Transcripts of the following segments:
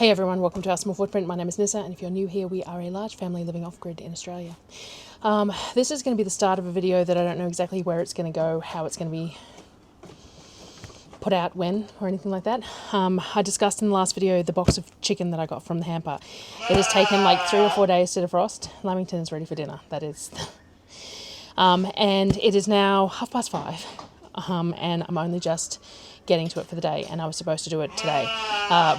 Hey everyone, welcome to Our Small Footprint. My name is Nyssa, and if you're new here, we are a large family living off-grid in Australia. This is going to be the start of a video that I don't know exactly where it's going to go, how it's going to be put out, when, or anything like that. I discussed in the last video the box of chicken that I got from the hamper. It has taken like 3 or 4 days to defrost. Lamington is ready for dinner, that is. And it is now 5:30, and I'm only just getting to it for the day, and I was supposed to do it today.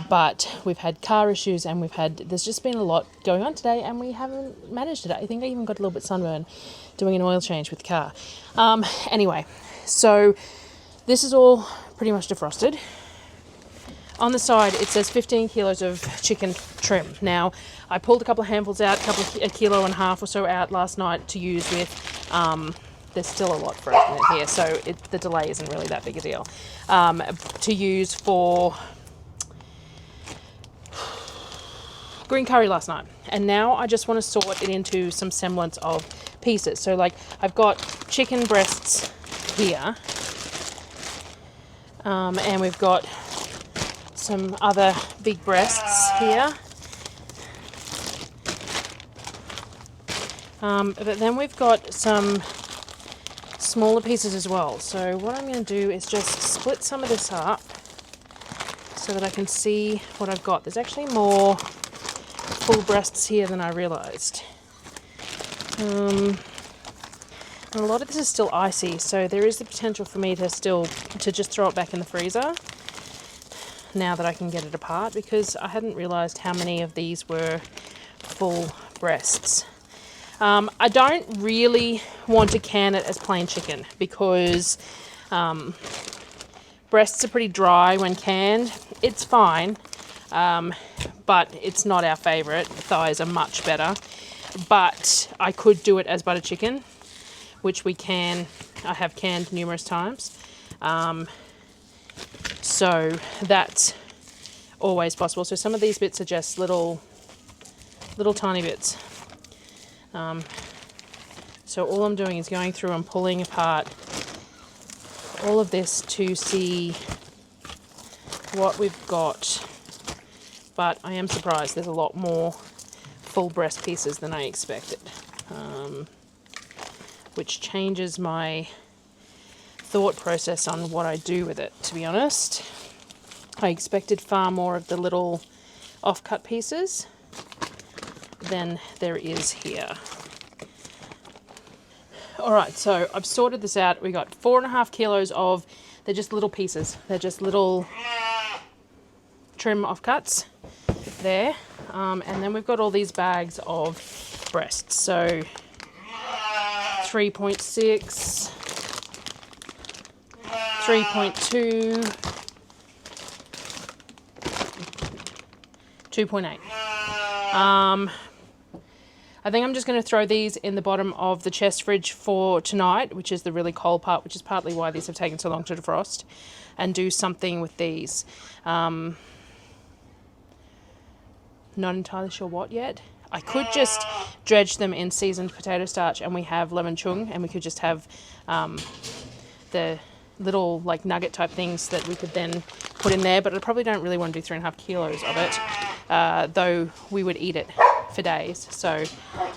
But we've had car issues, and there's just been a lot going on today, and we haven't managed it. I think I even got a little bit sunburned doing an oil change with the car. Anyway, so this is all pretty much defrosted. On the side, it says 15 kilos of chicken trim. Now, I pulled a couple of handfuls out, a kilo and a half or so out last night to use with, there's still a lot frozen in here, so the delay isn't really that big a deal, to use for green curry last night. And now I just want to sort it into some semblance of pieces. So like, I've got chicken breasts here, and we've got some other big breasts here. But then we've got some smaller pieces as well. So what I'm going to do is just split some of this up so that I can see what I've got. There's actually more full breasts here than I realised. And a lot of this is still icy, so there is the potential for me to just throw it back in the freezer now that I can get it apart, because I hadn't realised how many of these were full breasts. I don't really want to can it as plain chicken because breasts are pretty dry when canned. It's fine, but it's not our favourite. Thighs are much better. But I could do it as butter chicken, which I have canned numerous times. So that's always possible. So some of these bits are just little tiny bits. So all I'm doing is going through and pulling apart all of this to see what we've got. But I am surprised there's a lot more full breast pieces than I expected, which changes my thought process on what I do with it, to be honest. I expected far more of the little off-cut pieces than there is here. Alright, so I've sorted this out. We got 4.5 kilos of, they're just little pieces. They're just little trim offcuts there. And then we've got all these bags of breasts. So 3.6, 3.2, 2.8. I think I'm just going to throw these in the bottom of the chest fridge for tonight, which is the really cold part, which is partly why these have taken so long to defrost, and do something with these. Not entirely sure what yet. I could just dredge them in seasoned potato starch, and we have lemon chung, and we could just have the little like nugget type things that we could then put in there, but I probably don't really want to do 3.5 kilos of it, though we would eat it for days. So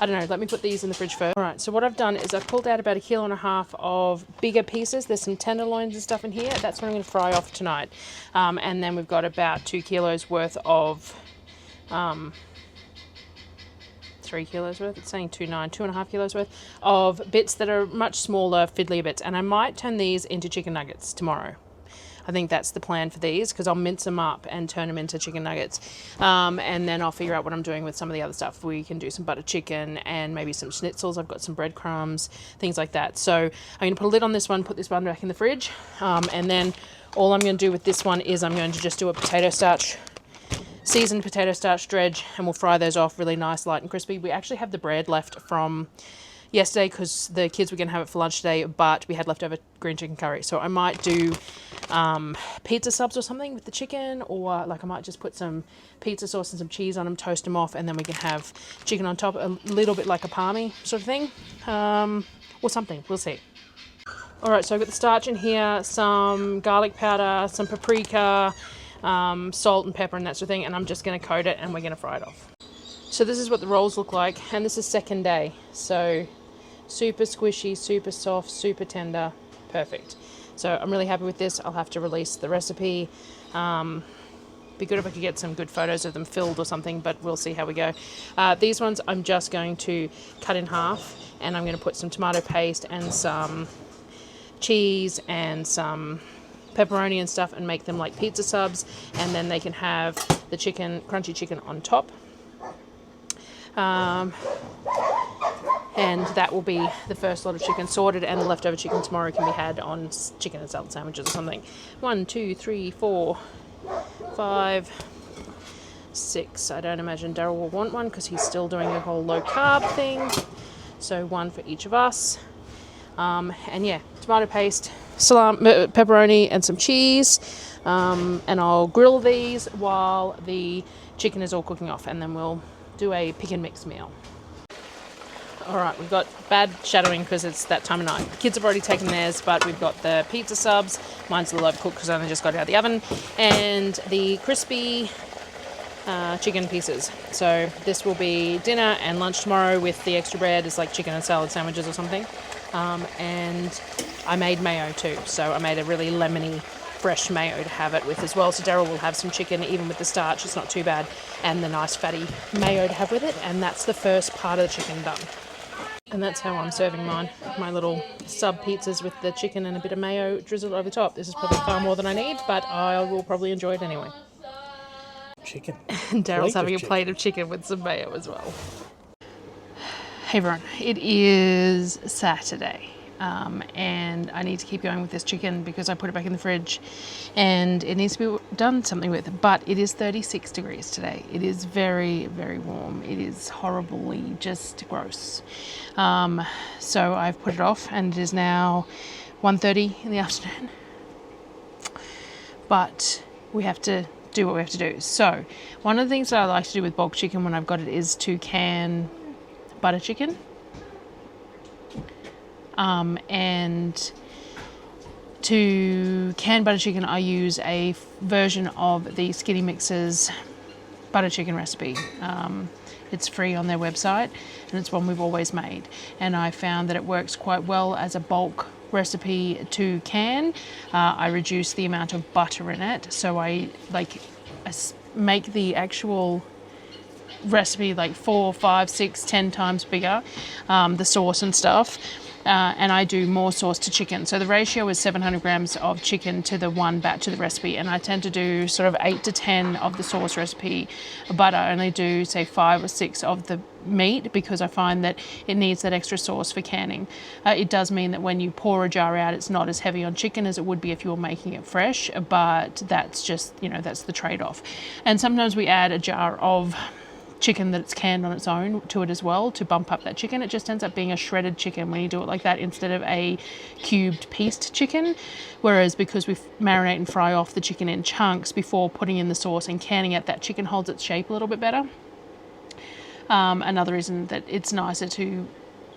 I don't know, let me put these in the fridge first. Alright, so what I've done is I've pulled out about 1.5 kilos of bigger pieces. There's some tenderloins and stuff in here. That's what I'm going to fry off tonight. And then we've got about 2 kilos worth of 3 kilos worth, it's saying 2.5 kilos worth of bits that are much smaller, fiddlier bits. And I might turn these into chicken nuggets tomorrow. I think that's the plan for these, because I'll mince them up and turn them into chicken nuggets. And then I'll figure out what I'm doing with some of the other stuff. We can do some butter chicken and maybe some schnitzels. I've got some breadcrumbs, things like that. So I'm going to put a lid on this one, put this one back in the fridge. And then all I'm going to do with this one is I'm going to just do a seasoned potato starch dredge, and we'll fry those off really nice, light and crispy. We actually have the bread left from yesterday because the kids were going to have it for lunch today, but we had leftover green chicken curry. So I might do pizza subs or something with the chicken, or like I might just put some pizza sauce and some cheese on them, toast them off, and then we can have chicken on top, a little bit like a palmy sort of thing, or something. We'll see. Alright, so I've got the starch in here, some garlic powder, some paprika, salt and pepper and that sort of thing, and I'm just going to coat it and we're going to fry it off. So this is what the rolls look like, and this is second day. So super squishy, super soft, super tender, perfect. So I'm really happy with this. I'll have to release the recipe. Be good if I could get some good photos of them filled or something, but we'll see how we go. These ones I'm just going to cut in half, and I'm going to put some tomato paste and some cheese and some pepperoni and stuff and make them like pizza subs, and then they can have the chicken, crunchy chicken on top. And that will be the first lot of chicken sorted, and the leftover chicken tomorrow can be had on chicken and salad sandwiches or something. 1, 2, 3, 4, 5, 6. I don't imagine Darryl will want one because he's still doing a whole low carb thing. So 1 for each of us. And yeah, tomato paste, pepperoni and some cheese. And I'll grill these while the chicken is all cooking off, and then we'll do a pick and mix meal. Alright, we've got bad shadowing because it's that time of night. The kids have already taken theirs, but we've got the pizza subs. Mine's a little overcooked because I only just got it out of the oven. And the crispy chicken pieces. So this will be dinner and lunch tomorrow with the extra bread. It's like chicken and salad sandwiches or something. And I made mayo too. So I made a really lemony, fresh mayo to have it with as well. So Darryl will have some chicken, even with the starch, it's not too bad. And the nice fatty mayo to have with it. And that's the first part of the chicken done. And that's how I'm serving mine. My little sub pizzas with the chicken and a bit of mayo drizzled over the top. This is probably far more than I need, but I will probably enjoy it anyway. Chicken. And Darryl's having a plate of chicken with some mayo as well. Hey everyone, it is Saturday. And I need to keep going with this chicken because I put it back in the fridge and it needs to be done something with. But it is 36 degrees today. It is very, very warm. It is horribly just gross. So I've put it off, and it is now 1:30 in the afternoon. But we have to do what we have to do. So one of the things that I like to do with bulk chicken when I've got it is to can butter chicken. And to can butter chicken, I use a version of the Skinny Mix's butter chicken recipe. It's free on their website, and it's one we've always made. And I found that it works quite well as a bulk recipe to can. I reduce the amount of butter in it, so I make the actual recipe like 4, 5, 6, 10 times bigger, the sauce and stuff. And I do more sauce to chicken. So the ratio is 700 grams of chicken to the one batch of the recipe. And I tend to do sort of 8 to 10 of the sauce recipe, but I only do say 5 or 6 of the meat because I find that it needs that extra sauce for canning. It does mean that when you pour a jar out, it's not as heavy on chicken as it would be if you were making it fresh, but that's just, that's the trade-off. And sometimes we add a jar of chicken that's canned on its own to it as well to bump up that chicken. It just ends up being a shredded chicken when you do it like that instead of a cubed pieced chicken. Whereas because we marinate and fry off the chicken in chunks before putting in the sauce and canning it, that chicken holds its shape a little bit better. Another reason that it's nicer to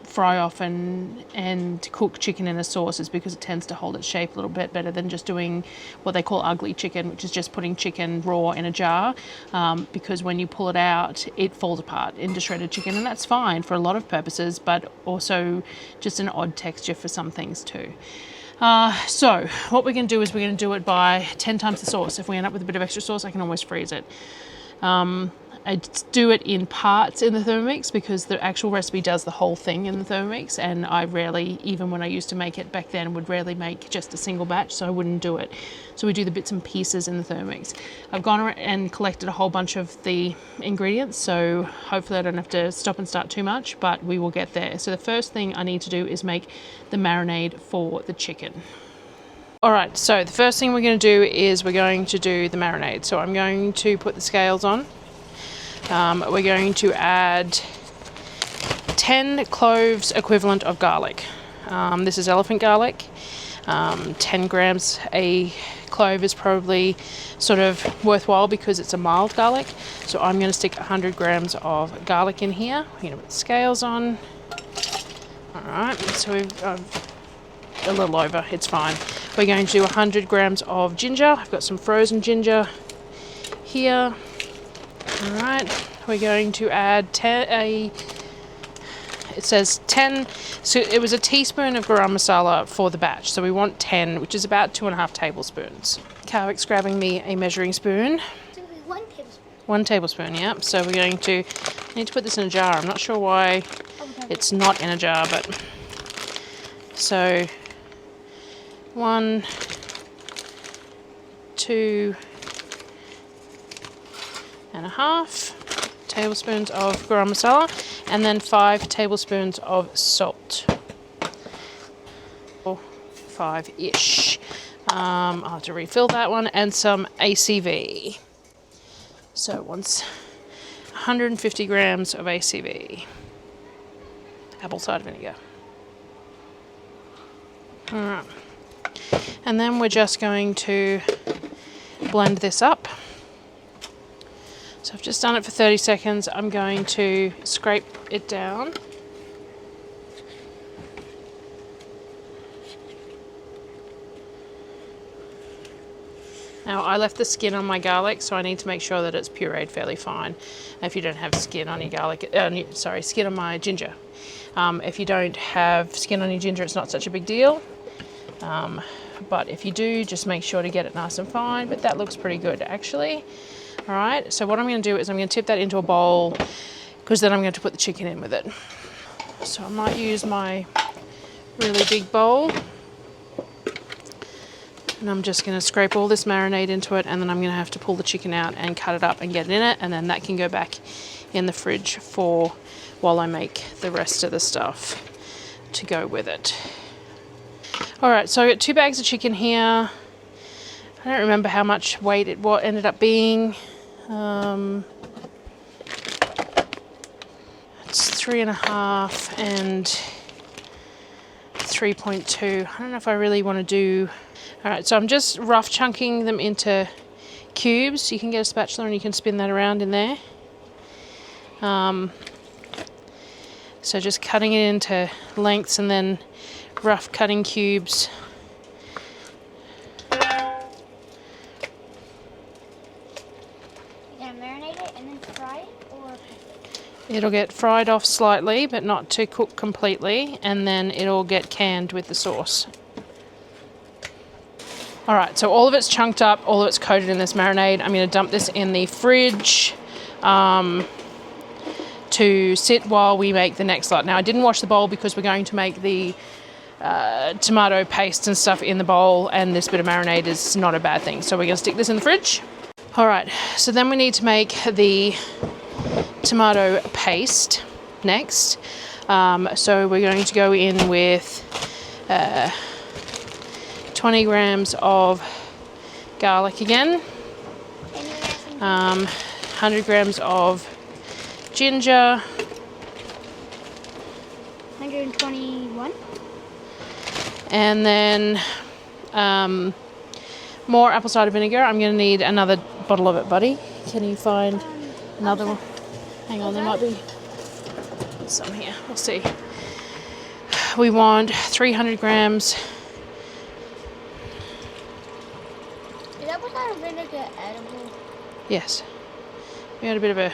fry off and cook chicken in a sauce is because it tends to hold its shape a little bit better than just doing what they call ugly chicken, which is just putting chicken raw in a jar, because when you pull it out it falls apart into shredded chicken, and that's fine for a lot of purposes, but also just an odd texture for some things too. So what we're going to do is we're going to do it by 10 times the sauce. If we end up with a bit of extra sauce, I can always freeze it. I do it in parts in the Thermomix because the actual recipe does the whole thing in the Thermomix, and I rarely, even when I used to make it back then, would rarely make just a single batch, so I wouldn't do it. So we do the bits and pieces in the Thermomix. I've gone and collected a whole bunch of the ingredients, so hopefully I don't have to stop and start too much, but we will get there. So the first thing I need to do is make the marinade for the chicken. Alright, so the first thing we're going to do is we're going to do the marinade. So I'm going to put the scales on. We're going to add 10 cloves equivalent of garlic. This is elephant garlic. 10 grams a clove is probably sort of worthwhile because it's a mild garlic. So I'm going to stick 100 grams of garlic in here. We're going to put the scales on. Alright, so we've a little over, it's fine. We're going to do 100 grams of ginger. I've got some frozen ginger. here. All right, we're going to add it says 10, so it was a teaspoon of garam masala for the batch, so we want 10, which is about 2.5 tablespoons. Kavik's grabbing me a measuring spoon. So 1 tablespoon. 1 tablespoon, yeah. So we're going to need to put this in a jar. I'm not sure why it's not in a jar, but so 1, 2.5 tablespoons of garam masala, and then 5 tablespoons of salt. 5-ish. I'll have to refill that one, and some ACV. So once 150 grams of ACV. Apple cider vinegar. Alright. And then we're just going to blend this up. So I've just done it for 30 seconds. I'm going to scrape it down. Now, I left the skin on my garlic, so I need to make sure that it's pureed fairly fine. If you don't have skin on your garlic, skin on my ginger. If you don't have skin on your ginger, it's not such a big deal. But if you do, just make sure to get it nice and fine. But that looks pretty good, actually. All right, so what I'm going to do is I'm going to tip that into a bowl, because then I'm going to put the chicken in with it. So I might use my really big bowl. And I'm just going to scrape all this marinade into it, and then I'm going to have to pull the chicken out and cut it up and get it in it, and then that can go back in the fridge for while I make the rest of the stuff to go with it. All right, so I got 2 bags of chicken here. I don't remember how much weight it ended up being. It's 3.5 and 3.2. I don't know if I really want to do. All right, so I'm just rough chunking them into cubes. You can get a spatula and you can spin that around in there. So just cutting it into lengths and then rough cutting cubes. It'll get fried off slightly, but not to cook completely, and then it'll get canned with the sauce. All right, so all of it's chunked up, all of it's coated in this marinade. I'm going to dump this in the fridge to sit while we make the next lot. Now, I didn't wash the bowl because we're going to make the tomato paste and stuff in the bowl, and this bit of marinade is not a bad thing. So we're going to stick this in the fridge. All right, so then we need to make the tomato paste next. So we're going to go in with 20 grams of garlic again, 100 grams of ginger, 121, and then more apple cider vinegar. I'm going to need another bottle of it, buddy. Can you find another one? Hang on, there might be some here. We'll see. We want 300 grams. Is that apple cider vinegar edible? Yes. We got a bit of a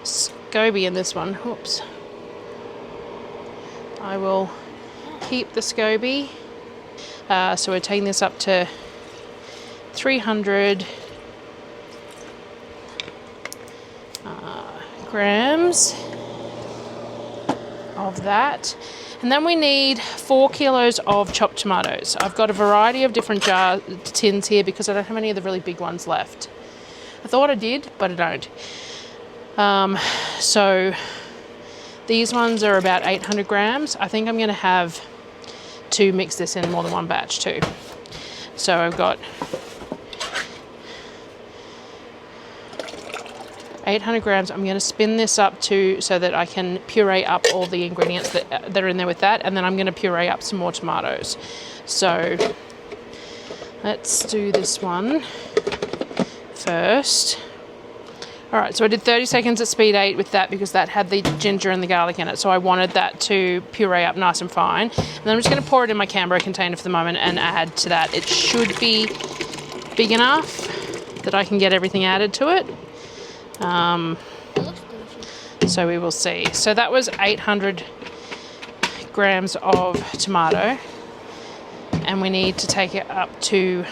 SCOBY in this one. Whoops. I will keep the SCOBY. So we're taking this up to 300 grams of that. And then we need 4 kilos of chopped tomatoes. I've got a variety of different tins here because I don't have any of the really big ones left. I thought I did, but I don't. So these ones are about 800 grams. I think I'm going to have to mix this in more than one batch too. So I've got 800 grams. I'm going to spin this up so that I can puree up all the ingredients that are in there with that, and then I'm going to puree up some more tomatoes. So let's do this one first. All right, so I did 30 seconds at speed 8 with that because that had the ginger and the garlic in it, so I wanted that to puree up nice and fine. And then I'm just going to pour it in my Canberra container for the moment and add to that. It should be big enough. that I can get everything added to it. It looks delicious. So we will see. So that was 800 grams of tomato, and we need to take it up to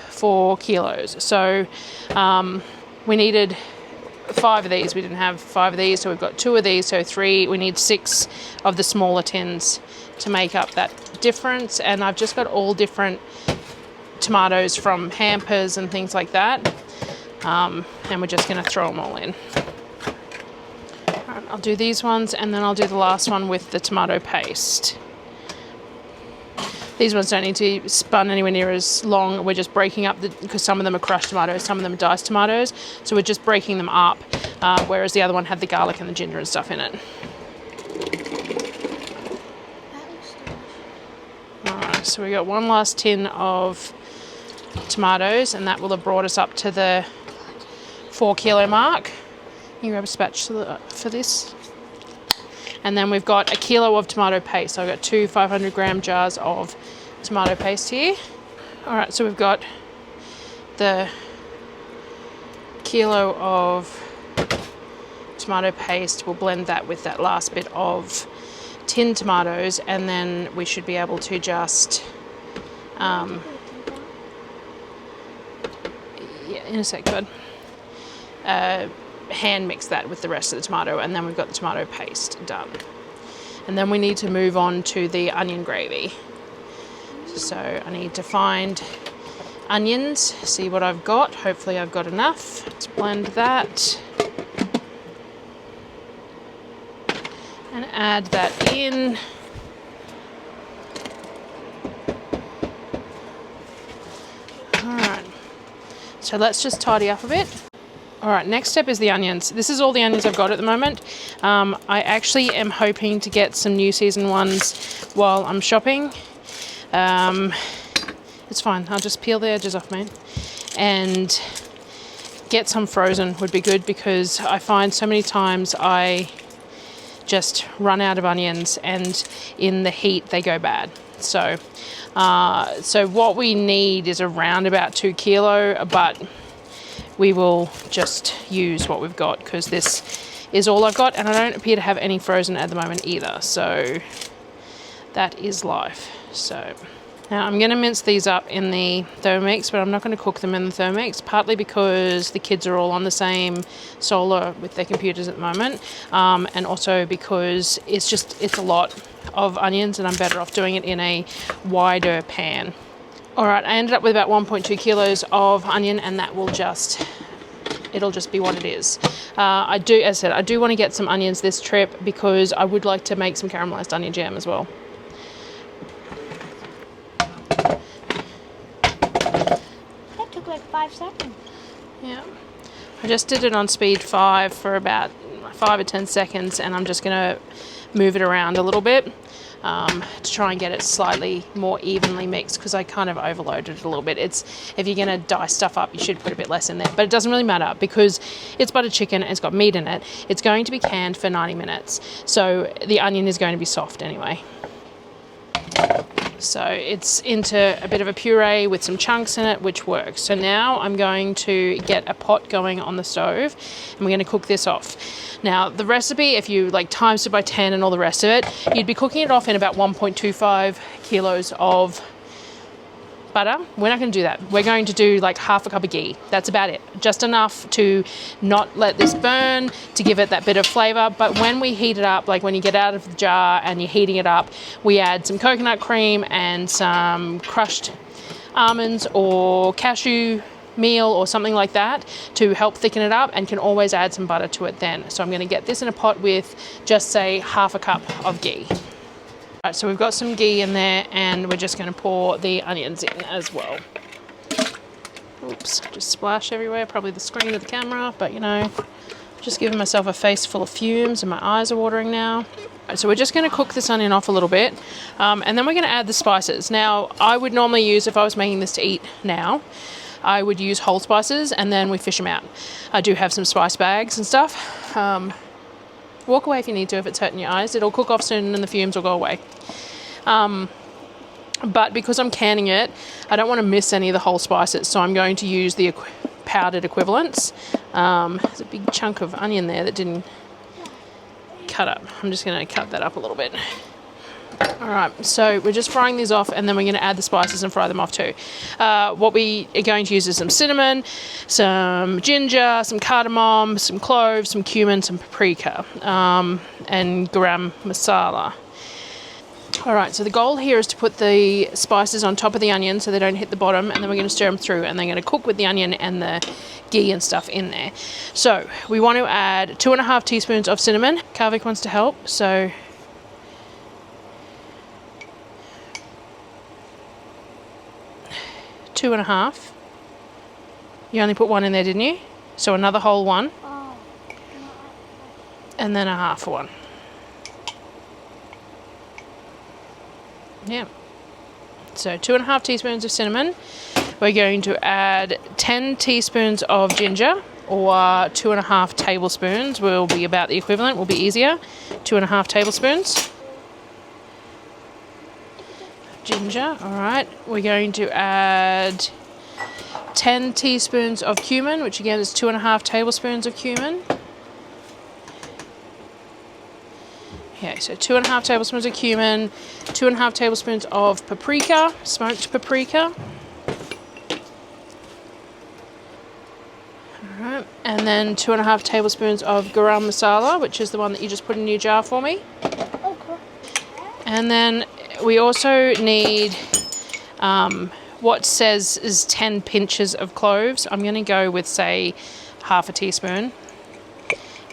4 kilos. So we needed 5 of these. We didn't have 5 of these, so we've got 2 of these, so 3. We need 6 of the smaller tins to make up that difference. And I've just got all different tomatoes from hampers and things like that, and we're just going to throw them all in. All right, I'll do these ones, and then I'll do the last one with the tomato paste. These ones don't need to be spun anywhere near as long. We're just breaking up because some of them are crushed tomatoes, some of them are diced tomatoes. So we're just breaking them up, whereas the other one had the garlic and the ginger and stuff in it. Alright, so we got one last tin of tomatoes, and that will have brought us up to the 4 kilo mark. You grab a spatula for this. And then we've got a kilo of tomato paste. So I've got 2 500 gram jars of tomato paste here. All right, so we've got the kilo of tomato paste. We'll blend that with that last bit of tinned tomatoes, and then we should be able to just, yeah, in a sec, bud. Hand mix that with the rest of the tomato, and then we've got the tomato paste done. And then we need to move on to the onion gravy. So I need to find onions, see what I've got. Hopefully I've got enough. Let's blend that and add that in. All right, so let's just tidy up a bit. All right, next step is the onions. This is all the onions I've got at the moment. I actually am hoping to get some new season ones while I'm shopping. It's fine, I'll just peel the edges off, mate. And get some frozen would be good, because I find so many times I just run out of onions, and in the heat they go bad. So what we need is around about 2 kilo, but we will just use what we've got, because this is all I've got, and I don't appear to have any frozen at the moment either, so that is life. So now I'm going to mince these up in the Thermomix, but I'm not going to cook them in the Thermomix, partly because the kids are all on the same solar with their computers at the moment, and also because it's a lot of onions, and I'm better off doing it in a wider pan. All right, I ended up with about 1.2 kilos of onion, and that will it'll just be what it is. As I said, I do want to get some onions this trip, because I would like to make some caramelized onion jam as well. That took like 5 seconds. Yeah, I just did it on speed 5 for about 5 or 10 seconds, and I'm just going to move it around a little bit. To try and get it slightly more evenly mixed, because I kind of overloaded it a little bit. If you're going to dice stuff up, you should put a bit less in there, but it doesn't really matter, because it's buttered chicken, it's got meat in it, it's going to be canned for 90 minutes, so the onion is going to be soft anyway. So it's into a bit of a puree with some chunks in it, which works. So now I'm going to get a pot going on the stove, and we're going to cook this off. Now the recipe, if you like times it by 10 and all the rest of it, you'd be cooking it off in about 1.25 kilos of butter. We're not going to do that. We're going to do like half a cup of ghee. That's about it. Just enough to not let this burn, to give it that bit of flavor. But when we heat it up, like when you get out of the jar and you're heating it up, we add some coconut cream and some crushed almonds or cashew meal or something like that to help thicken it up, and can always add some butter to it then. So I'm going to get this in a pot with just say half a cup of ghee. Right, so we've got some ghee in there, and we're just going to pour the onions in as well. Oops, just splash everywhere, probably the screen of the camera, but you know, just giving myself a face full of fumes and my eyes are watering now. Right, so we're just going to cook this onion off a little bit, and then we're going to add the spices. Now, I would normally use, if I was making this to eat now, I would use whole spices, and then we fish them out. I do have some spice bags and stuff. Walk away if you need to, if it's hurting your eyes. It'll cook off soon and the fumes will go away. But because I'm canning it, I don't want to miss any of the whole spices, so I'm going to use the powdered equivalents. There's a big chunk of onion there that didn't cut up. I'm just going to cut that up a little bit. Alright, so we're just frying these off, and then we're going to add the spices and fry them off too. What we are going to use is some cinnamon, some ginger, some cardamom, some cloves, some cumin, some paprika, and garam masala. Alright, so the goal here is to put the spices on top of the onion so they don't hit the bottom, and then we're going to stir them through, and they're going to cook with the onion and the ghee and stuff in there. So we want to add 2.5 teaspoons of cinnamon. Kavik wants to help, so 2.5. You only put 1 in there, didn't you? So another whole 1. Oh. And then a half 1. Yeah. So 2.5 teaspoons of cinnamon. We're going to add 10 teaspoons of ginger, or 2.5 tablespoons will be about the equivalent, will be easier. 2.5 tablespoons. Ginger, alright. We're going to add 10 teaspoons of cumin, which again is 2.5 tablespoons of cumin. Okay, so 2.5 tablespoons of cumin, 2.5 tablespoons of paprika, smoked paprika. Alright, and then 2.5 tablespoons of garam masala, which is the one that you just put in your jar for me. Okay. And then we also need what says is 10 pinches of cloves. I'm going to go with, say, half a teaspoon.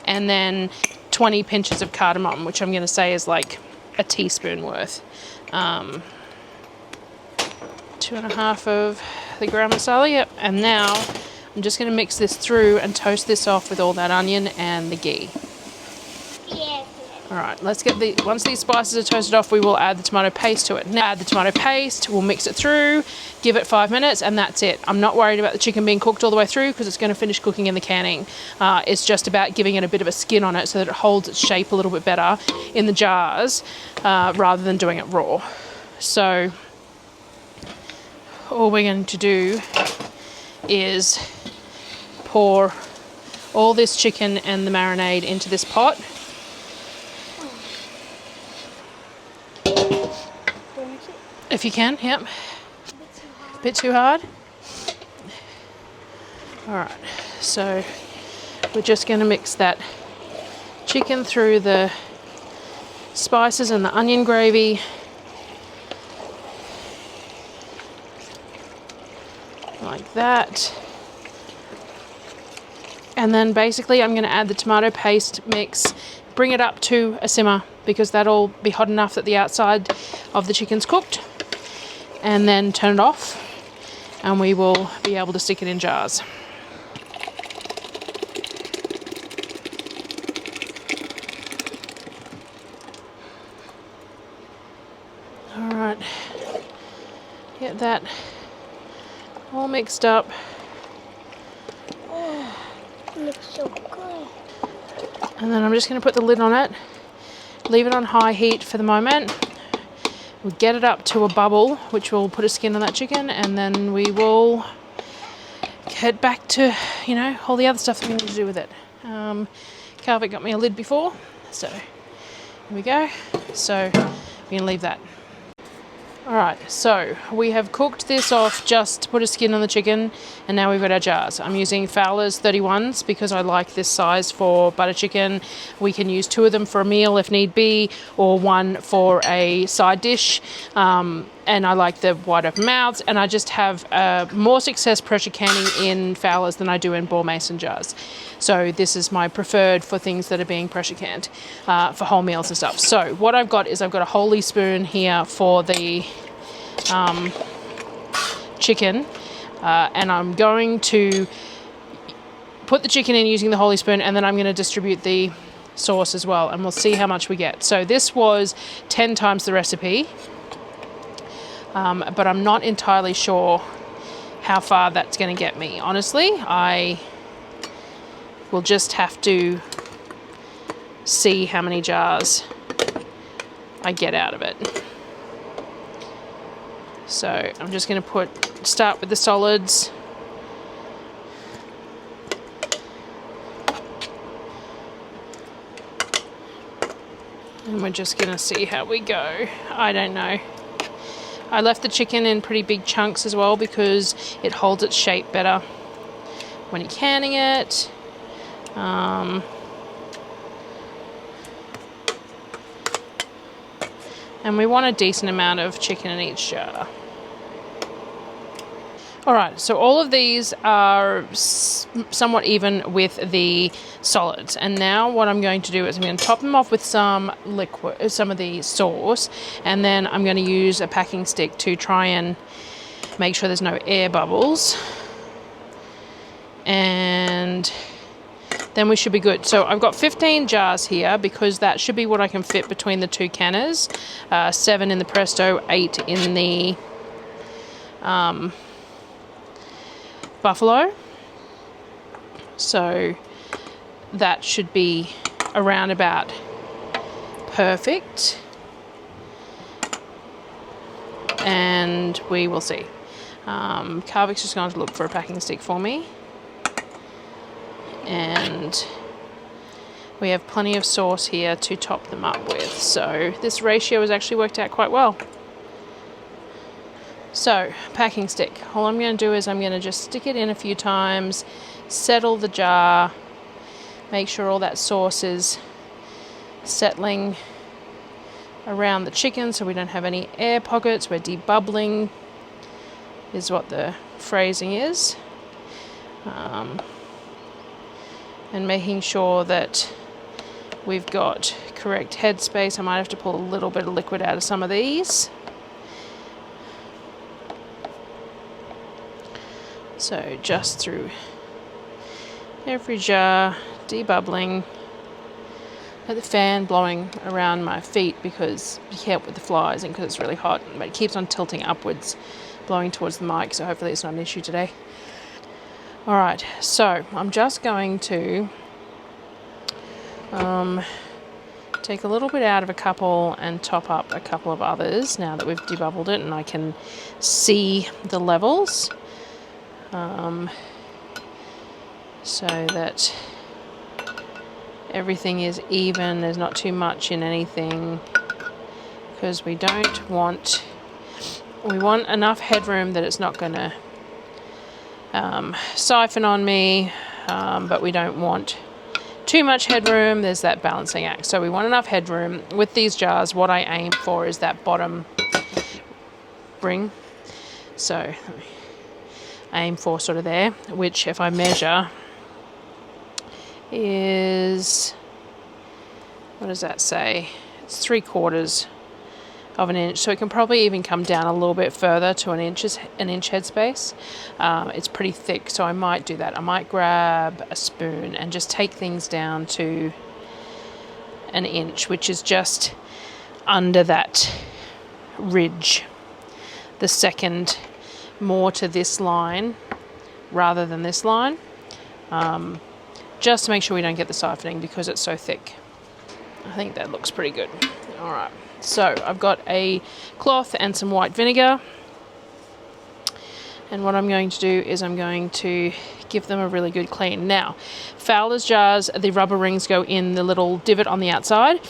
And then 20 pinches of cardamom, which I'm going to say is like a teaspoon worth. 2.5 of the garam masala, yep. And now I'm just going to mix this through and toast this off with all that onion and the ghee. Yes. Alright, let's get once these spices are toasted off, we will add the tomato paste to it. Now add the tomato paste, we'll mix it through, give it 5 minutes, and that's it. I'm not worried about the chicken being cooked all the way through because it's going to finish cooking in the canning. It's just about giving it a bit of a skin on it so that it holds its shape a little bit better in the jars rather than doing it raw. So all we're going to do is pour all this chicken and the marinade into this pot. If you can, yep. A bit too hard. Alright, so we're just going to mix that chicken through the spices and the onion gravy. Like that. And then basically I'm going to add the tomato paste mix, bring it up to a simmer because that'll be hot enough that the outside of the chicken's cooked. And then turn it off and we will be able to stick it in jars. Alright, get that all mixed up. Oh, it looks so good. And then I'm just going to put the lid on it, leave it on high heat for the moment. We'll get it up to a bubble, which will put a skin on that chicken, and then we will get back to, you know, all the other stuff that we need to do with it. Kavik got me a lid before, so here we go. So we're going to leave that. Alright, so we have cooked this off just to put a skin on the chicken, and now we've got our jars. I'm using Fowler's 31s because I like this size for butter chicken. We can use 2 of them for a meal if need be, or 1 for a side dish. And I like the wide open mouths, and I just have more success pressure canning in Fowler's than I do in ball mason jars. So this is my preferred for things that are being pressure canned for whole meals and stuff. So what I've got is I've got a holy spoon here for the chicken, and I'm going to put the chicken in using the holy spoon, and then I'm going to distribute the sauce as well, and we'll see how much we get. So this was 10 times the recipe. But I'm not entirely sure how far that's going to get me. Honestly, I will just have to see how many jars I get out of it. So I'm just going to start with the solids. And we're just going to see how we go. I don't know. I left the chicken in pretty big chunks as well because it holds its shape better when you're canning it. And we want a decent amount of chicken in each jar. Alright, so all of these are somewhat even with the solids. And now what I'm going to do is I'm going to top them off with some liquid, some of the sauce. And then I'm going to use a packing stick to try and make sure there's no air bubbles. And then we should be good. So I've got 15 jars here because that should be what I can fit between the two canners. 7 in the Presto, 8 in the Buffalo. So that should be around about perfect. And we will see. Kavik's just going to look for a packing stick for me. And we have plenty of sauce here to top them up with. So this ratio has actually worked out quite well. So, packing stick. All I'm going to do is I'm going to just stick it in a few times, settle the jar, make sure all that sauce is settling around the chicken so we don't have any air pockets. We're debubbling is what the phrasing is. And making sure that we've got correct headspace. I might have to pull a little bit of liquid out of some of these. So just through every jar, debubbling. Got the fan blowing around my feet because you can't with the flies and because it's really hot, but it keeps on tilting upwards, blowing towards the mic, so hopefully it's not an issue today. Alright, so I'm just going to take a little bit out of a couple and top up a couple of others now that we've debubbled it and I can see the levels. So that everything is even, there's not too much in anything, because we want enough headroom that it's not going to siphon on me, but we don't want too much headroom. There's that balancing act. So we want enough headroom. With these jars, what I aim for is that bottom ring. So aim for sort of there, which if I measure is, what does that say? It's 3/4 of an inch, so it can probably even come down a little bit further to an inch headspace. It's pretty thick, so I might do that. I might grab a spoon and just take things down to an inch, which is just under that ridge, the second more to this line rather than this line, just to make sure we don't get the siphoning because it's so thick. I think that looks pretty good. All right, so I've got a cloth and some white vinegar, and what I'm going to do is I'm going to give them a really good clean. Now, Fowler's jars, the rubber rings go in the little divot on the outside.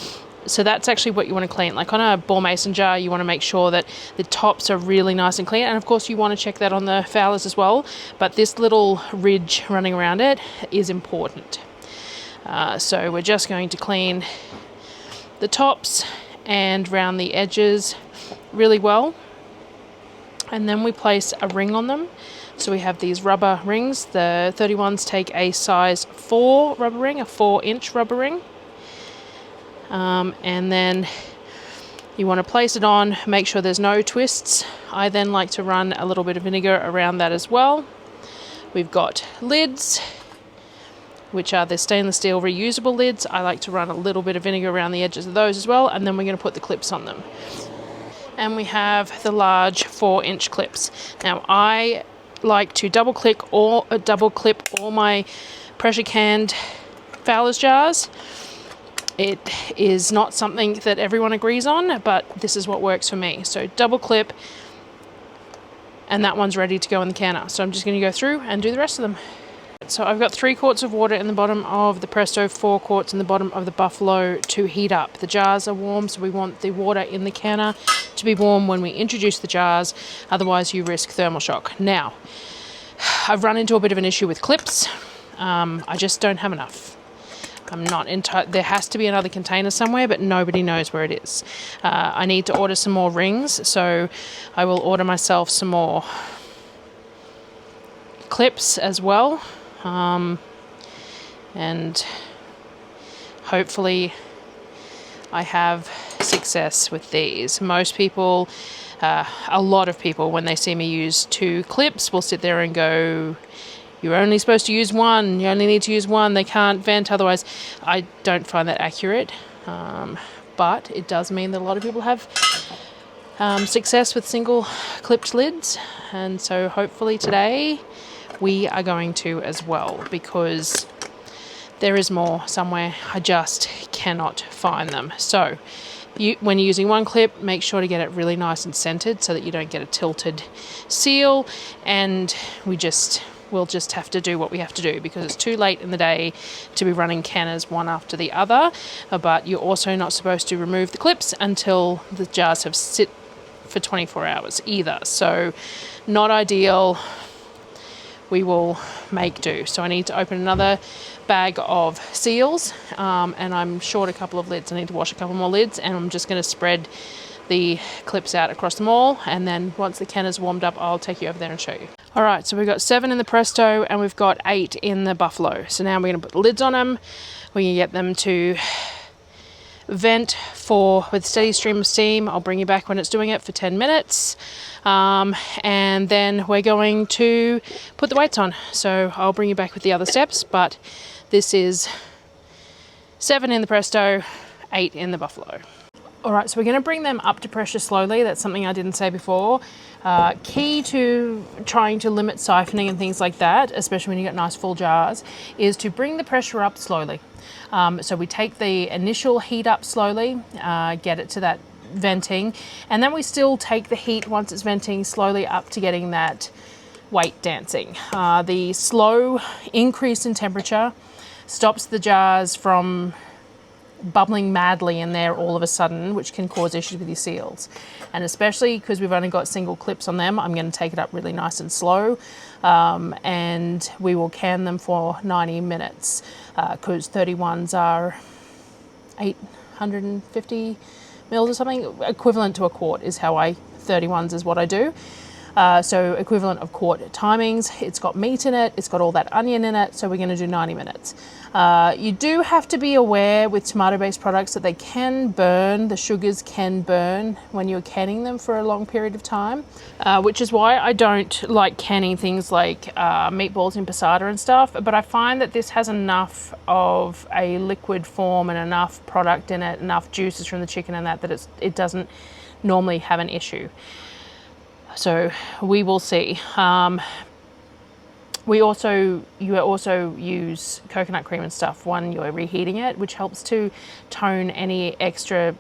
So that's actually what you want to clean. Like on a ball mason jar, you want to make sure that the tops are really nice and clean. And of course you want to check that on the Fowlers as well. But this little ridge running around it is important. So we're just going to clean the tops and round the edges really well. And then we place a ring on them. So we have these rubber rings. The 31s take a size 4 rubber ring, a 4-inch rubber ring. And then you want to place it on, make sure there's no twists. I then like to run a little bit of vinegar around that as well. We've got lids, which are the stainless steel reusable lids. I like to run a little bit of vinegar around the edges of those as well, and then we're going to put the clips on them. And we have the large 4-inch clips. Now I like to double clip all my pressure canned Fowler's jars. It is not something that everyone agrees on, but this is what works for me. So double clip and that one's ready to go in the canner. So I'm just going to go through and do the rest of them. So I've got 3 quarts of water in the bottom of the Presto, 4 quarts in the bottom of the Buffalo to heat up. The jars are warm, so we want the water in the canner to be warm when we introduce the jars, otherwise you risk thermal shock. Now, I've run into a bit of an issue with clips. I just don't have enough. I'm not there has to be another container somewhere, but nobody knows where it is. I need to order some more rings, so I will order myself some more clips as well. And hopefully I have success with these. Most people, a lot of people, when they see me use 2 clips, will sit there and go, you're only supposed to use 1, you only need to use 1, they can't vent otherwise. I don't find that accurate, but it does mean that a lot of people have success with single clipped lids, and so hopefully today we are going to as well, because there is more somewhere. I just cannot find them. So when you're using 1 clip, make sure to get it really nice and centered so that you don't get a tilted seal, and we'll just have to do what we have to do, because it's too late in the day to be running canners one after the other, but you're also not supposed to remove the clips until the jars have sit for 24 hours either. So not ideal. We will make do. So I need to open another bag of seals, and I'm short a couple of lids. I need to wash a couple more lids, and I'm just going to spread the clips out across them all, and then once the canner's warmed up, I'll take you over there and show you. All right, so we've got 7 in the Presto and we've got 8 in the Buffalo. So now we're going to put the lids on them. We're going to get them to vent with steady stream of steam. I'll bring you back when it's doing it for 10 minutes. And then we're going to put the weights on. So I'll bring you back with the other steps, but this is 7 in the Presto, 8 in the Buffalo. All right, so we're going to bring them up to pressure slowly. That's something I didn't say before. Key to trying to limit siphoning and things like that, especially when you've got nice full jars, is to bring the pressure up slowly. So we take the initial heat up slowly, get it to that venting, and then we still take the heat once it's venting slowly up to getting that weight dancing. The slow increase in temperature stops the jars from bubbling madly in there all of a sudden, which can cause issues with your seals. And especially because we've only got single clips on them, I'm going to take it up really nice and slow, and we will can them for 90 minutes because 31s are 850 mils or something, equivalent to a quart is how 31s is what I do. So equivalent of quart timings. It's got meat in it, it's got all that onion in it, so we're going to do 90 minutes. You do have to be aware with tomato-based products that they can burn, the sugars can burn when you're canning them for a long period of time, which is why I don't like canning things like meatballs in passata and stuff, but I find that this has enough of a liquid form and enough product in it, enough juices from the chicken and that it doesn't normally have an issue. So we will see. You also use coconut cream and stuff when you're reheating it, which helps to tone any extra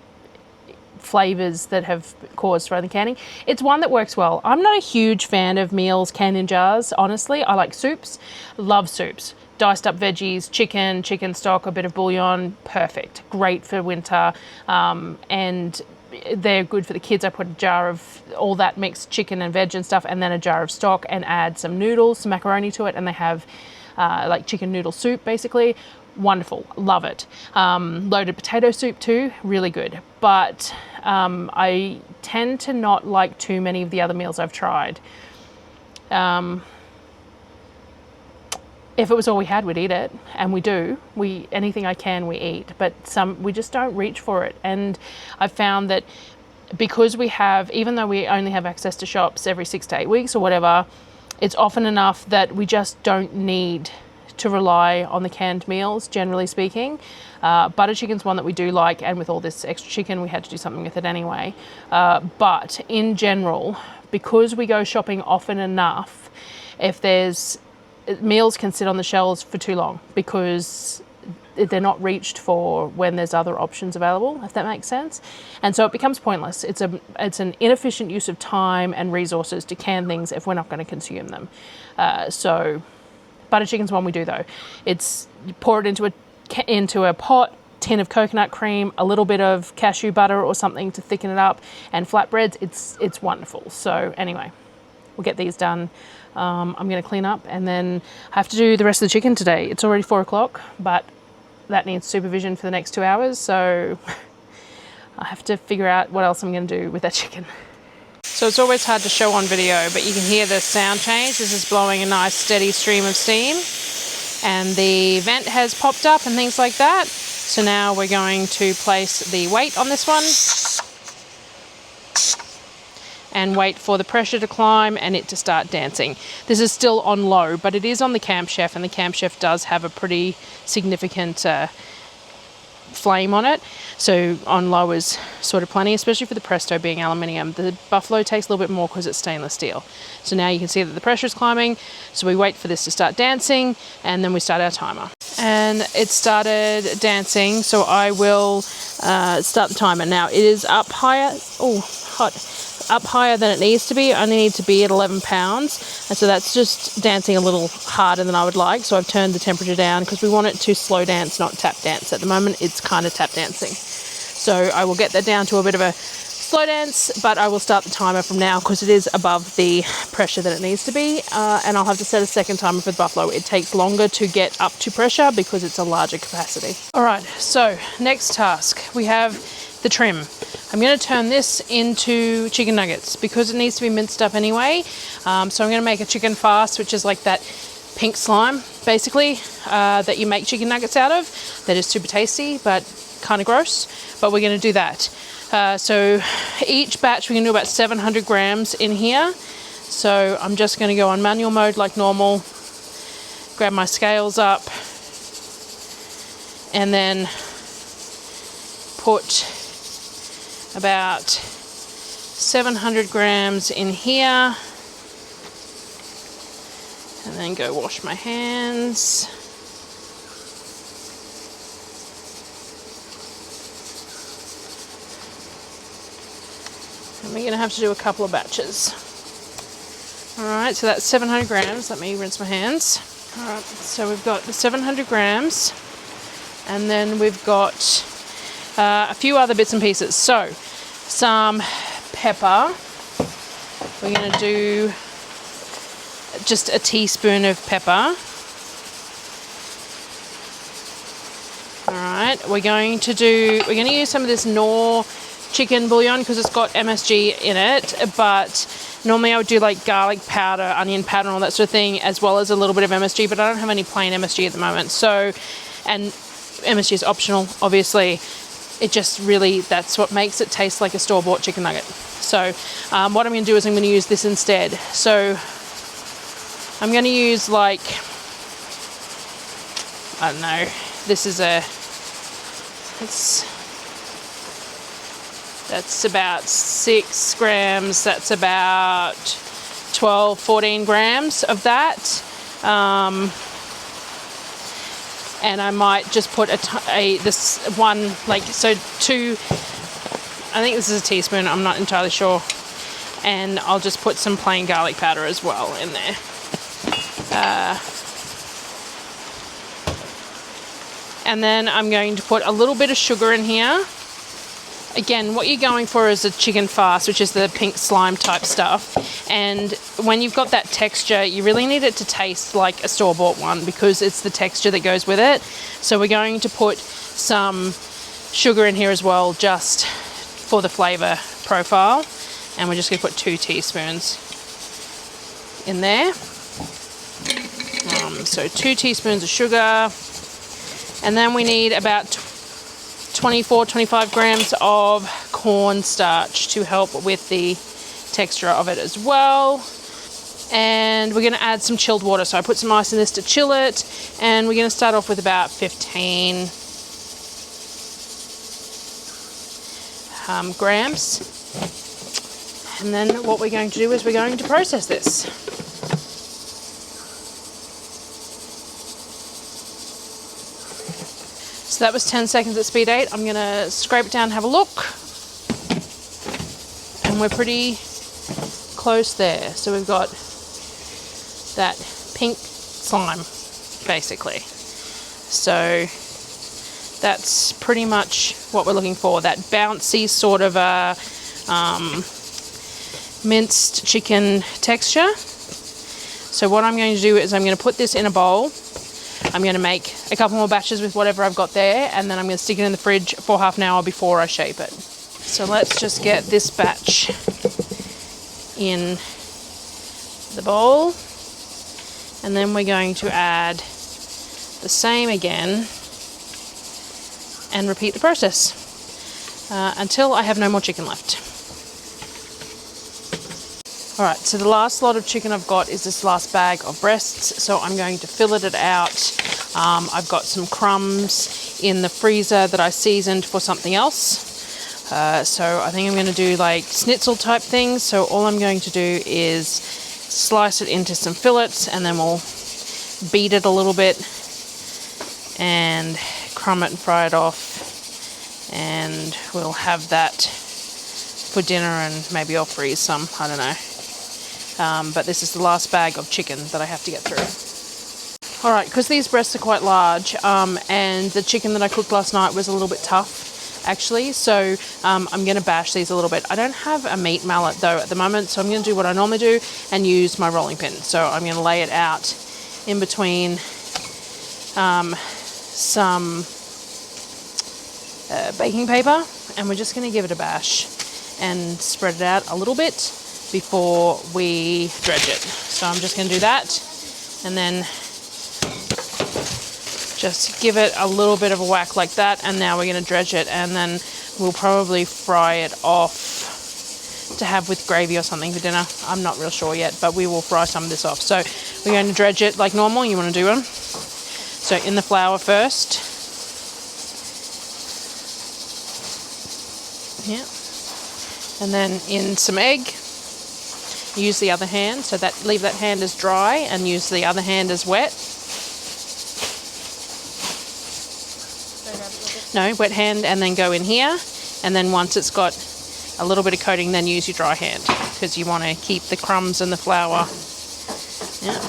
flavors that have caused further canning. It's one that works well. I'm not a huge fan of meals canned in jars, honestly. I like soups, love soups. Diced up veggies, chicken stock, a bit of bouillon, perfect. Great for winter, and they're good for the kids. I put a jar of all that mixed chicken and veg and stuff, and then a jar of stock, and add some noodles, some macaroni to it, and they have like chicken noodle soup basically. Wonderful, love it. Loaded potato soup too, really good. But I tend to not like too many of the other meals I've tried. If it was all we had, we'd eat it, and we do. Anything I can, we eat, but we just don't reach for it. And I've found that because even though we only have access to shops every 6 to 8 weeks or whatever, it's often enough that we just don't need to rely on the canned meals, generally speaking. Butter chicken's one that we do like, and with all this extra chicken, we had to do something with it anyway. But in general, because we go shopping often enough, meals can sit on the shelves for too long because they're not reached for when there's other options available, if that makes sense. And so it becomes pointless. It's an inefficient use of time and resources to can things if we're not going to consume them. So butter chicken's one we do though. You pour it into a pot, tin of coconut cream, a little bit of cashew butter or something to thicken it up, and flatbreads. It's wonderful. So anyway, we'll get these done. I'm going to clean up and then I have to do the rest of the chicken today. It's already 4 o'clock, but that needs supervision for the next 2 hours. So I have to figure out what else I'm going to do with that chicken. So it's always hard to show on video, but you can hear the sound change. This is blowing a nice steady stream of steam, and the vent has popped up and things like that. So now we're going to place the weight on this one and wait for the pressure to climb and it to start dancing. This is still on low, but it is on the camshaft, and the camshaft does have a pretty significant flame on it. So on low is sort of plenty, especially for the Presto being aluminium. The Buffalo takes a little bit more because it's stainless steel. So now you can see that the pressure is climbing. So we wait for this to start dancing and then we start our timer. And it started dancing, so I will start the timer. Now it is up higher. Oh, hot. Up higher than it needs to be. I only need to be at 11 pounds, and so that's just dancing a little harder than I would like. So I've turned the temperature down because we want it to slow dance, not tap dance. At the moment it's kind of tap dancing, so I will get that down to a bit of a slow dance, but I will start the timer from now because it is above the pressure that it needs to be, and I'll have to set a second timer for the Buffalo. It takes longer to get up to pressure because it's a larger capacity. All right, so next task, we have the trim. I'm going to turn this into chicken nuggets because it needs to be minced up anyway. So I'm going to make a chicken farce, which is like that pink slime, basically, that you make chicken nuggets out of. That is super tasty, but kind of gross. But we're going to do that. So each batch, we're going to do about 700 grams in here. So I'm just going to go on manual mode like normal, grab my scales up, and then put about 700 grams in here, and then go wash my hands. And we're going to have to do a couple of batches. Alright, so that's 700 grams. Let me rinse my hands. Alright, so we've got the 700 grams, and then we've got a few other bits and pieces. So some pepper. We're going to do just a teaspoon of pepper. Alright, we're going to use some of this Knorr chicken bouillon because it's got MSG in it, but normally I would do like garlic powder, onion powder, and all that sort of thing, as well as a little bit of MSG, but I don't have any plain MSG at the moment. So, and MSG is optional, obviously. It just really, that's what makes it taste like a store-bought chicken nugget. So what I'm going to do is I'm going to use this instead. So I'm going to use like, I don't know, this is that's about 6 grams, that's about 12, 14 grams of that. And I might just put this one, like, so 2, I think this is a teaspoon, I'm not entirely sure. And I'll just put some plain garlic powder as well in there. And then I'm going to put a little bit of sugar in here. Again, what you're going for is a chicken farce, which is the pink slime type stuff. And when you've got that texture, you really need it to taste like a store-bought one because it's the texture that goes with it. So we're going to put some sugar in here as well, just for the flavor profile. And we're just going to put 2 teaspoons in there. So 2 teaspoons of sugar. And then we need about 24, 25 grams of cornstarch to help with the texture of it as well. And we're going to add some chilled water. So I put some ice in this to chill it. And we're going to start off with about 15 grams. And then what we're going to do is we're going to process this. So that was 10 seconds at speed 8. I'm going to scrape it down and have a look. And we're pretty close there. So we've got that pink slime, basically. So that's pretty much what we're looking for. That bouncy sort of a minced chicken texture. So what I'm going to do is I'm going to put this in a bowl. I'm going to make a couple more batches with whatever I've got there, and then I'm going to stick it in the fridge for half an hour before I shape it. So let's just get this batch in the bowl, and then we're going to add the same again and repeat the process until I have no more chicken left. Alright, so the last lot of chicken I've got is this last bag of breasts, so I'm going to fillet it out. I've got some crumbs in the freezer that I seasoned for something else. So I think I'm going to do like schnitzel type things. So all I'm going to do is slice it into some fillets, and then we'll beat it a little bit and crumb it and fry it off. And we'll have that for dinner, and maybe I'll freeze some, I don't know. But this is the last bag of chicken that I have to get through. Alright, because these breasts are quite large, and the chicken that I cooked last night was a little bit tough, actually, so I'm going to bash these a little bit. I don't have a meat mallet, though, at the moment, so I'm going to do what I normally do and use my rolling pin. So I'm going to lay it out in between some baking paper, and we're just going to give it a bash and spread it out a little bit before we dredge it. So I'm just going to do that, and then just give it a little bit of a whack like that, and now we're going to dredge it, and then we'll probably fry it off to have with gravy or something for dinner. I'm not real sure yet, but we will fry some of this off. So we're going to dredge it like normal. You want to do them. So in the flour first. Yeah. And then in some egg. Use the other hand, so that leave that hand as dry and use the other hand as wet. No, wet hand, and then go in here, and then once it's got a little bit of coating, then use your dry hand, because you want to keep the crumbs and the flour. Yeah.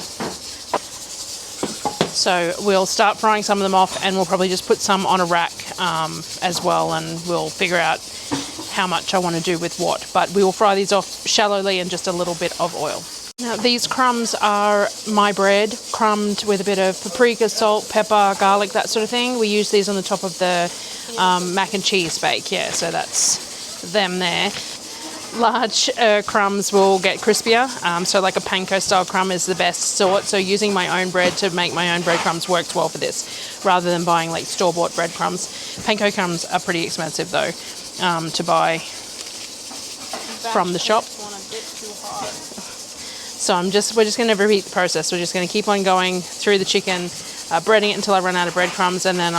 So we'll start frying some of them off, and we'll probably just put some on a rack as well, and we'll figure out how much I want to do with what, but we will fry these off shallowly in just a little bit of oil. Now these crumbs are my bread, crumbed with a bit of paprika, salt, pepper, garlic, that sort of thing. We use these on the top of the mac and cheese bake, yeah, so that's them there. Large crumbs will get crispier, so like a panko style crumb is the best sort, so using my own bread to make my own breadcrumbs works well for this, rather than buying like store-bought breadcrumbs. Panko crumbs are pretty expensive though, to buy from the shop. So we're just going to repeat the process. We're just going to keep on going through the chicken, breading it until I run out of breadcrumbs, and then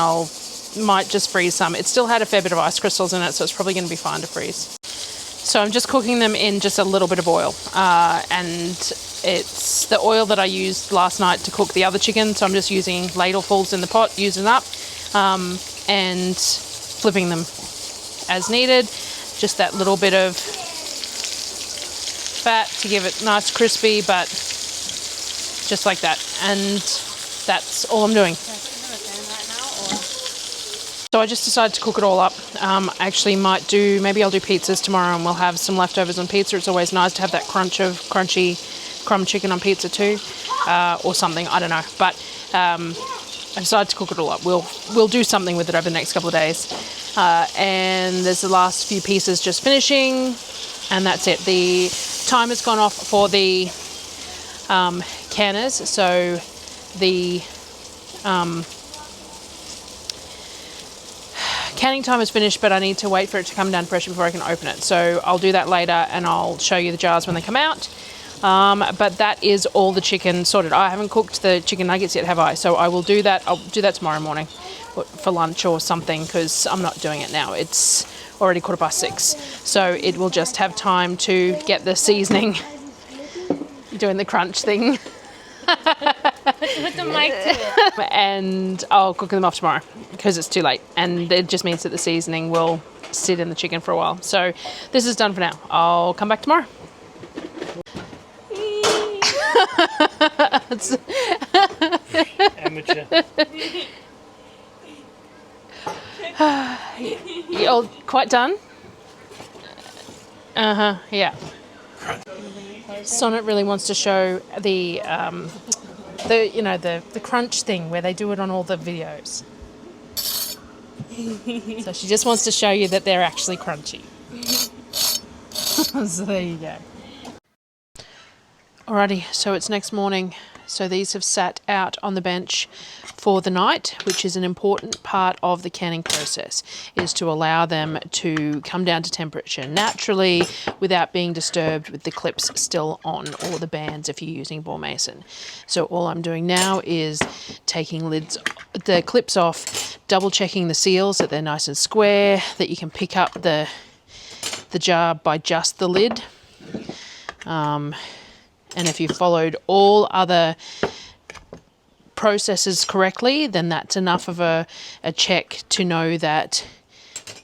might just freeze some. It still had a fair bit of ice crystals in it, so it's probably going to be fine to freeze. So I'm just cooking them in just a little bit of oil, and it's the oil that I used last night to cook the other chicken, so I'm just using ladlefuls in the pot, using up, and flipping them as needed. Just that little bit of fat to give it nice crispy, but just like that, and that's all I'm doing. So I just decided to cook it all up. Actually maybe I'll do pizzas tomorrow, and we'll have some leftovers on pizza. It's always nice to have that crunchy crumb chicken on pizza too, or something, I don't know, but I decided to cook it all up. We'll do something with it over the next couple of days, and there's the last few pieces just finishing, and that's it. The time has gone off for the canners, so the canning time is finished, but I need to wait for it to come down to pressure before I can open it. So I'll do that later, and I'll show you the jars when they come out. But that is all the chicken sorted. I haven't cooked the chicken nuggets yet, have I? So I will do that. I'll do that tomorrow morning for lunch or something, because I'm not doing it now. It's already 6:15. So it will just have time to get the seasoning, doing the crunch thing. Put the mic to it. And I'll cook them off tomorrow because it's too late, and it just means that the seasoning will sit in the chicken for a while. So this is done for now. I'll come back tomorrow. Amateur. You all quite done? Yeah. Sonnet really wants to show the crunch thing where they do it on all the videos. So she just wants to show you that they're actually crunchy. So there you go. Alrighty, so it's next morning. So these have sat out on the bench for the night, which is an important part of the canning process, is to allow them to come down to temperature naturally without being disturbed with the clips still on, or the bands if you're using ball mason. So all I'm doing now is taking the clips off, double checking the seals that they're nice and square, that you can pick up the jar by just the lid. And if you followed all other processes correctly, then that's enough of a check to know that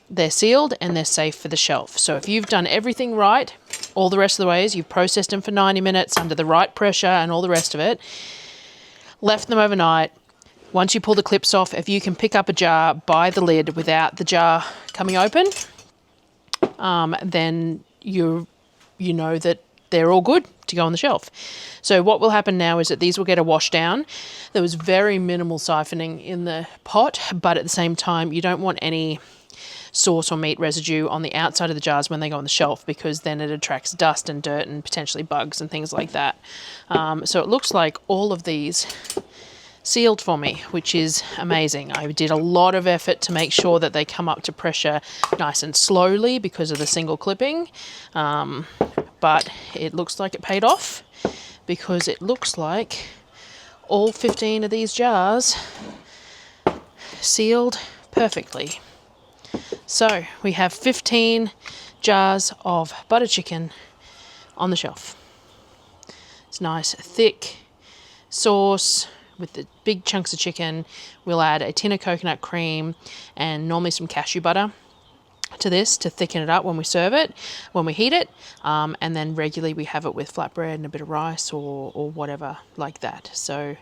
they're sealed and they're safe for the shelf. So if you've done everything right, all the rest of the ways, you've processed them for 90 minutes under the right pressure and all the rest of it, left them overnight, once you pull the clips off, if you can pick up a jar by the lid without the jar coming open, then you know that they're all good to go on the shelf. So what will happen now is that these will get a wash down. There was very minimal siphoning in the pot, but at the same time, you don't want any sauce or meat residue on the outside of the jars when they go on the shelf, because then it attracts dust and dirt and potentially bugs and things like that. So it looks like all of these sealed for me, which is amazing. I did a lot of effort to make sure that they come up to pressure nice and slowly because of the single clipping. But it looks like it paid off, because it looks like all 15 of these jars sealed perfectly. So we have 15 jars of butter chicken on the shelf. It's nice, thick sauce with the big chunks of chicken. We'll add a tin of coconut cream and normally some cashew butter to this to thicken it up when we serve it, when we heat it, and then regularly we have it with flatbread and a bit of rice or whatever like that. So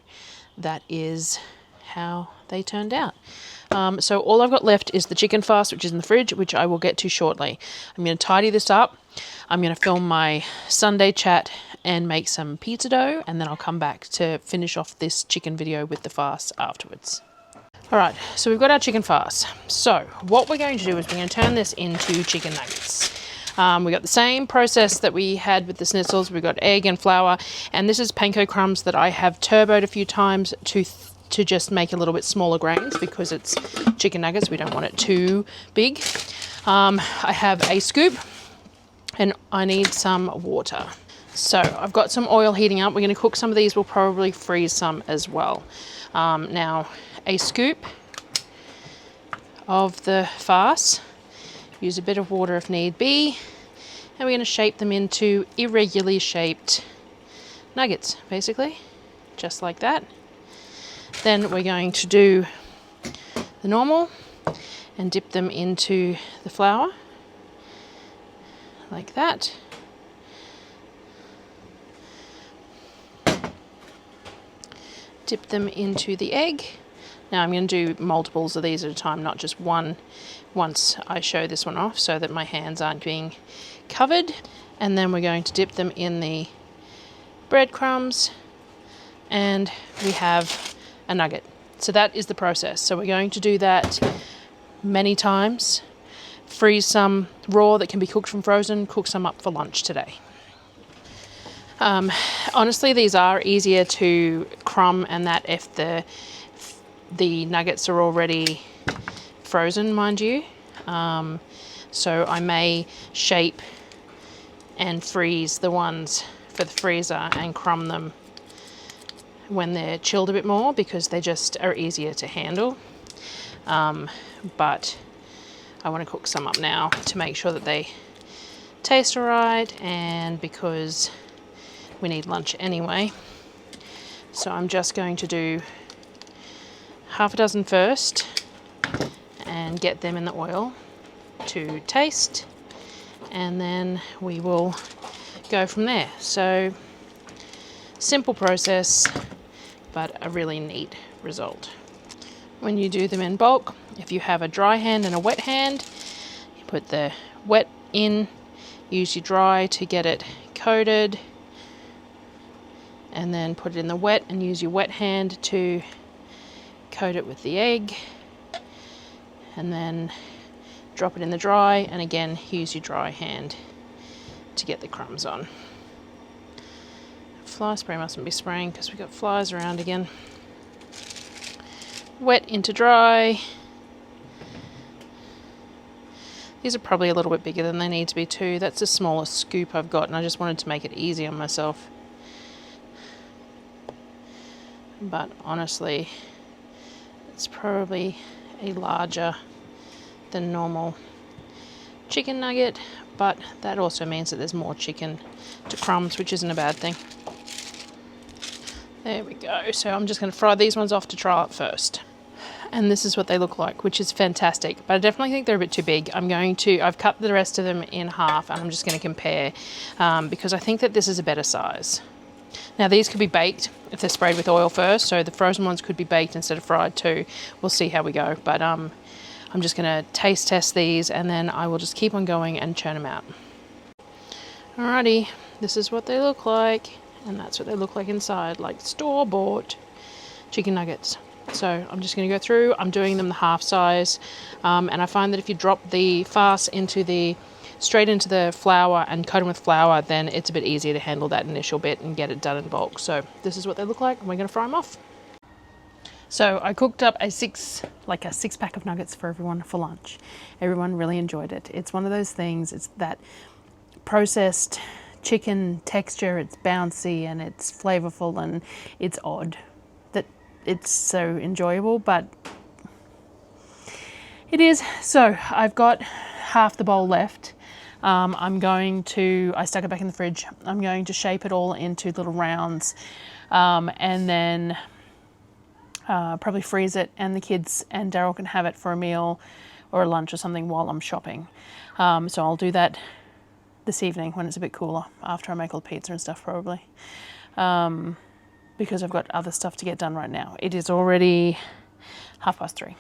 that is how they turned out. So all I've got left is the chicken fast, which is in the fridge, which I will get to shortly. I'm going to tidy this up. I'm going to film my Sunday chat and make some pizza dough, and then I'll come back to finish off this chicken video with the fast afterwards. All right, so we've got our chicken fast. So what we're going to do is we're going to turn this into chicken nuggets. We got the same process that we had with the schnitzels. We've got egg and flour, and this is panko crumbs that I have turboed a few times to just make a little bit smaller grains, because it's chicken nuggets. We don't want it too big. I have a scoop, and I need some water. So I've got some oil heating up. We're going to cook some of these. We'll probably freeze some as well. Now, a scoop of the farce. Use a bit of water if need be. And we're going to shape them into irregularly shaped nuggets, basically. Just like that. Then we're going to do the normal and dip them into the flour. Like that. Dip them into the egg. Now I'm going to do multiples of these at a time, not just one, once I show this one off, so that my hands aren't being covered. And then we're going to dip them in the breadcrumbs, and we have a nugget. So that is the process. So we're going to do that many times. Freeze some raw that can be cooked from frozen, cook some up for lunch today. Honestly, these are easier to crumb, and that if the nuggets are already frozen, mind you. So I may shape and freeze the ones for the freezer and crumb them when they're chilled a bit more, because they just are easier to handle. But I want to cook some up now to make sure that they taste all right, and because we need lunch anyway. So I'm just going to do half a dozen first and get them in the oil to taste, and then we will go from there. So simple process, but a really neat result. When you do them in bulk, if you have a dry hand and a wet hand, you put the wet in, use your dry to get it coated, and then put it in the wet and use your wet hand to coat it with the egg, and then drop it in the dry, and again use your dry hand to get the crumbs on. Fly spray mustn't be spraying because we've got flies around again. Wet into dry. These are probably a little bit bigger than they need to be too. That's the smallest scoop I've got, and I just wanted to make it easy on myself. But honestly, it's probably a larger than normal chicken nugget, but that also means that there's more chicken to crumbs, which isn't a bad thing. There we go. So I'm just going to fry these ones off to try it first. And this is what they look like, which is fantastic. But I definitely think they're a bit too big. I've cut the rest of them in half, and I'm just going to compare because I think that this is a better size. Now these could be baked if they're sprayed with oil first, so the frozen ones could be baked instead of fried too. We'll see how we go. But I'm just going to taste test these, and then I will just keep on going and churn them out. Alrighty, this is what they look like, and that's what they look like inside, like store-bought chicken nuggets. So I'm just going to go through. I'm doing them the half size, and I find that if you drop the farce straight into the flour and coat them with flour, then it's a bit easier to handle that initial bit and get it done in bulk. So this is what they look like, and we're going to fry them off. So I cooked up a six pack of nuggets for everyone for lunch. Everyone really enjoyed it. It's one of those things, it's that processed chicken texture, it's bouncy and it's flavorful and it's odd. That it's so enjoyable, but it is. So I've got half the bowl left. I stuck it back in the fridge. I'm going to shape it all into little rounds, and then probably freeze it, and the kids and Darryl can have it for a meal or a lunch or something while I'm shopping. So I'll do that this evening when it's a bit cooler, after I make all the pizza and stuff probably, because I've got other stuff to get done right now. It is already 3:30.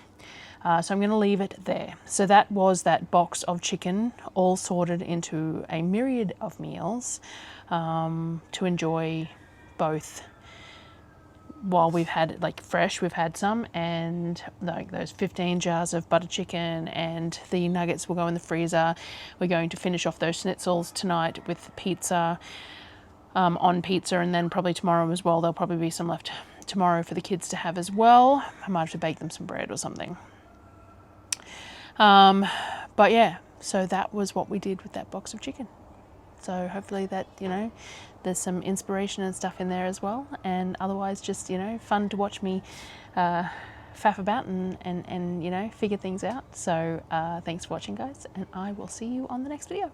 So I'm going to leave it there. So that was that box of chicken, all sorted into a myriad of meals to enjoy, both while we've had it like fresh, we've had some, and like those 15 jars of butter chicken, and the nuggets will go in the freezer. We're going to finish off those schnitzels tonight with pizza, on pizza, and then probably tomorrow as well. There'll probably be some left tomorrow for the kids to have as well. I might have to bake them some bread or something. But yeah, so that was what we did with that box of chicken. So hopefully that, there's some inspiration and stuff in there as well. And otherwise just, fun to watch me faff about and figure things out. So thanks for watching, guys, and I will see you on the next video.